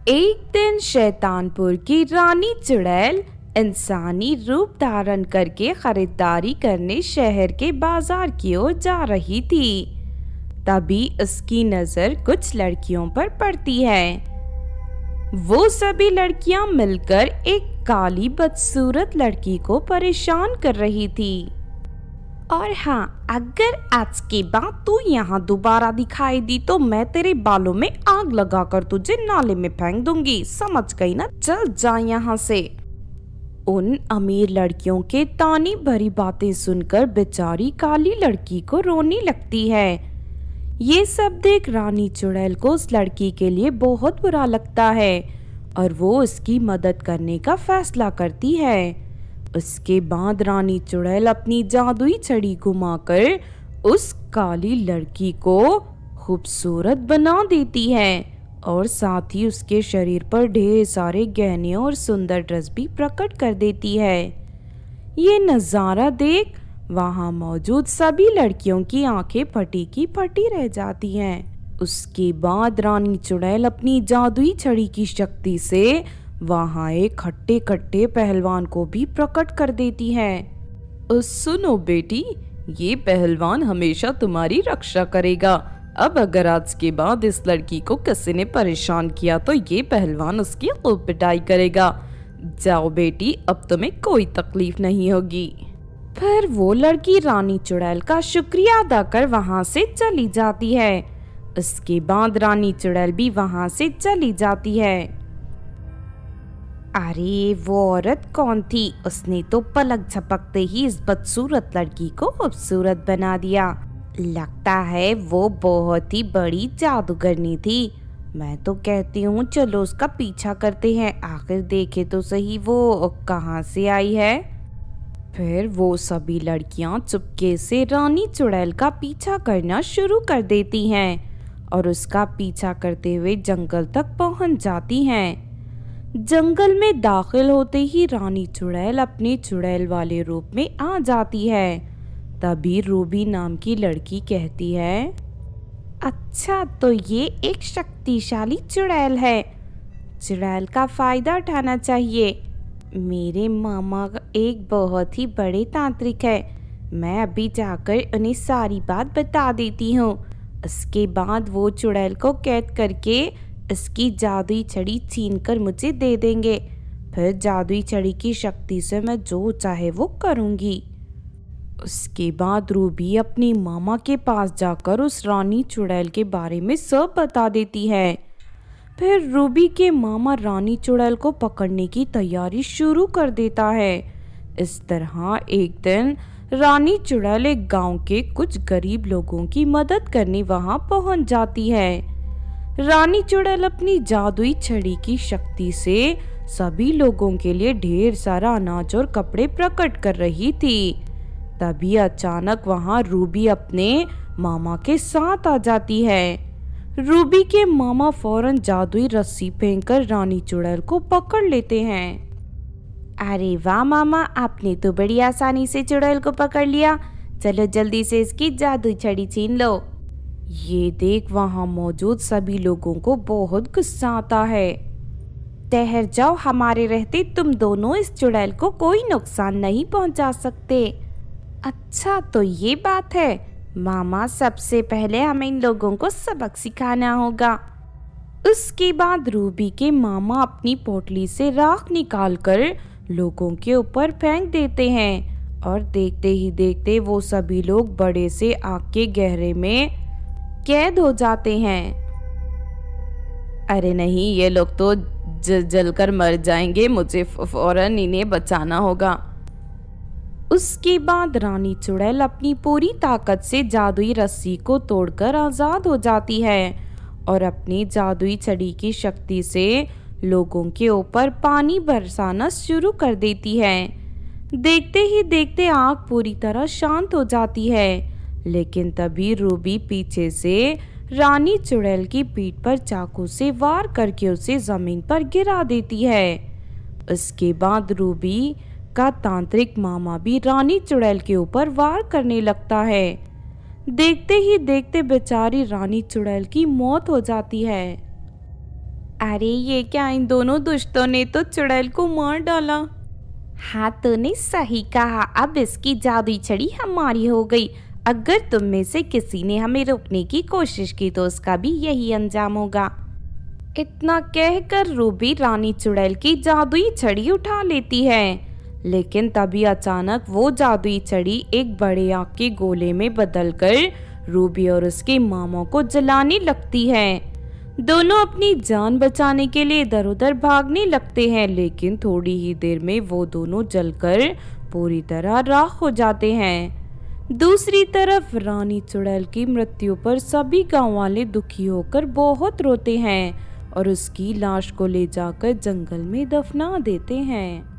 एक दिन शैतानपुर की रानी चुड़ैल इंसानी रूप धारण करके खरीदारी करने शहर के बाजार की ओर जा रही थी। तभी उसकी नजर कुछ लड़कियों पर पड़ती है। वो सभी लड़कियां मिलकर एक काली बदसूरत लड़की को परेशान कर रही थी। और हाँ, अगर आज के बाद तू यहाँ दोबारा दिखाई दी तो मैं तेरे बालों में आग लगाकर तुझे नाले में फेंक दूंगी, समझ गई ना? चल जा यहाँ से। उन अमीर लड़कियों के ताने भरी बातें सुनकर बेचारी काली लड़की को रोने लगती है। ये सब देख रानी चुड़ैल को उस लड़की के लिए बहुत बुरा लगता है और वो उसकी मदद करने का फैसला करती है। उसके बाद रानी चुड़ैल अपनी जादुई छड़ी घुमाकर उस काली लड़की को खूबसूरत बना देती है और साथ ही उसके शरीर पर ढेर सारे गहने और सुंदर ड्रेस भी प्रकट कर देती है। ये नज़ारा देख वहां मौजूद सभी लड़कियों की आंखें फटी की फटी रह जाती हैं। उसके बाद रानी चुड़ैल अपनी जादुई छड़ी की शक्ति से वहां एक खट्टे खट्टे पहलवान को भी प्रकट कर देती है। सुनो बेटी, ये पहलवान हमेशा तुम्हारी रक्षा करेगा। अब अगर आज के बाद इस लड़की को किसी ने परेशान किया तो ये पहलवान उसकी खूब पिटाई करेगा। जाओ बेटी, अब तुम्हें कोई तकलीफ नहीं होगी। फिर वो लड़की रानी चुड़ैल का शुक्रिया अदा कर वहां से चली जाती है। उसके बाद रानी चुड़ैल भी वहां से चली जाती है। अरे वो औरत कौन थी? उसने तो पलक झपकते ही इस बदसूरत लड़की को खूबसूरत बना दिया। लगता है वो बहुत ही बड़ी जादूगरनी थी। मैं तो कहती हूँ चलो उसका पीछा करते हैं, आखिर देखे तो सही वो कहाँ से आई है। फिर वो सभी लड़कियाँ चुपके से रानी चुड़ैल का पीछा करना शुरू कर देती हैं और उसका पीछा करते हुए जंगल तक पहुँच जाती हैं। जंगल में दाखिल होते ही रानी चुड़ैल अपने चुड़ैल वाले रूप में आ जाती है। तभी रूबी नाम की लड़की कहती है, अच्छा तो ये एक शक्तिशाली चुड़ैल है, चुड़ैल का फायदा उठाना चाहिए। मेरे मामा एक बहुत ही बड़े तांत्रिक है, मैं अभी जाकर उन्हें सारी बात बता देती हूँ। उसके बाद वो चुड़ैल को कैद करके इसकी जादुई छड़ी छीन कर मुझे दे देंगे। फिर जादुई छड़ी की शक्ति से मैं जो चाहे वो करूँगी। उसके बाद रूबी अपनी मामा के पास जाकर उस रानी चुड़ैल के बारे में सब बता देती है। फिर रूबी के मामा रानी चुड़ैल को पकड़ने की तैयारी शुरू कर देता है। इस तरह एक दिन रानी चुड़ैल एक गांव के कुछ गरीब लोगों की मदद करने वहां पहुंच जाती है। रानी चुड़ैल अपनी जादुई छड़ी की शक्ति से सभी लोगों के लिए ढेर सारा अनाज और कपड़े प्रकट कर रही थी। तभी अचानक वहां रूबी अपने मामा के साथ आ जाती है। रूबी के मामा फौरन जादुई रस्सी फेंककर रानी चुड़ैल को पकड़ लेते हैं। अरे वाह मामा, आपने तो बड़ी आसानी से चुड़ैल को पकड़ लिया। चलो जल्दी से इसकी जादुई छड़ी छीन लो। ये देख वहां मौजूद सभी लोगों को बहुत गुस्सा आता है। ठहर जाओ, हमारे रहते तुम दोनों इस चुड़ैल को कोई नुकसान नहीं पहुंचा सकते। अच्छा तो ये बात है मामा, सबसे पहले हमें इन लोगों को सबक सिखाना होगा। उसके बाद रूबी के मामा अपनी पोटली से राख निकालकर लोगों के ऊपर फेंक देते हैं और देखते ही देखते वो सभी लोग बड़े से आग के गहरे में कैद हो जाते हैं। अरे नहीं, ये लोग तो जलकर मर जाएंगे, मुझे फौरन इन्हें बचाना होगा। उसके बाद रानी चुड़ैल अपनी पूरी ताकत से जादुई रस्सी को तोड़कर आजाद हो जाती है और अपनी जादुई छड़ी की शक्ति से लोगों के ऊपर पानी बरसाना शुरू कर देती है। देखते ही देखते आग पूरी तरह शांत हो जाती है। लेकिन तभी रूबी पीछे से रानी चुड़ैल की पीठ पर चाकू से वार करके उसे जमीन पर गिरा देती है। उसके बाद रूबी का तांत्रिक मामा भी रानी चुड़ैल के ऊपर वार करने लगता है। देखते ही देखते बेचारी रानी चुड़ैल की मौत हो जाती है। अरे ये क्या, इन दोनों दुष्टों ने तो चुड़ैल को मार डाला। हाँ तूने सही कहा, अब इसकी जादुई छड़ी हमारी हो गई। अगर तुम में से किसी ने हमें रोकने की कोशिश की तो उसका भी यही अंजाम होगा। इतना कहकर रूबी रानी चुड़ैल की जादुई छड़ी उठा लेती है, लेकिन तभी अचानक वो जादुई छड़ी एक बड़े आग के गोले में बदलकर रूबी और उसके मामा को जलाने लगती है। दोनों अपनी जान बचाने के लिए इधर उधर भागने लगते हैं, लेकिन थोड़ी ही देर में वो दोनों जलकर पूरी तरह राख हो जाते हैं। दूसरी तरफ रानी चुड़ैल की मृत्यु पर सभी गांव वाले दुखी होकर बहुत रोते हैं और उसकी लाश को ले जाकर जंगल में दफना देते हैं।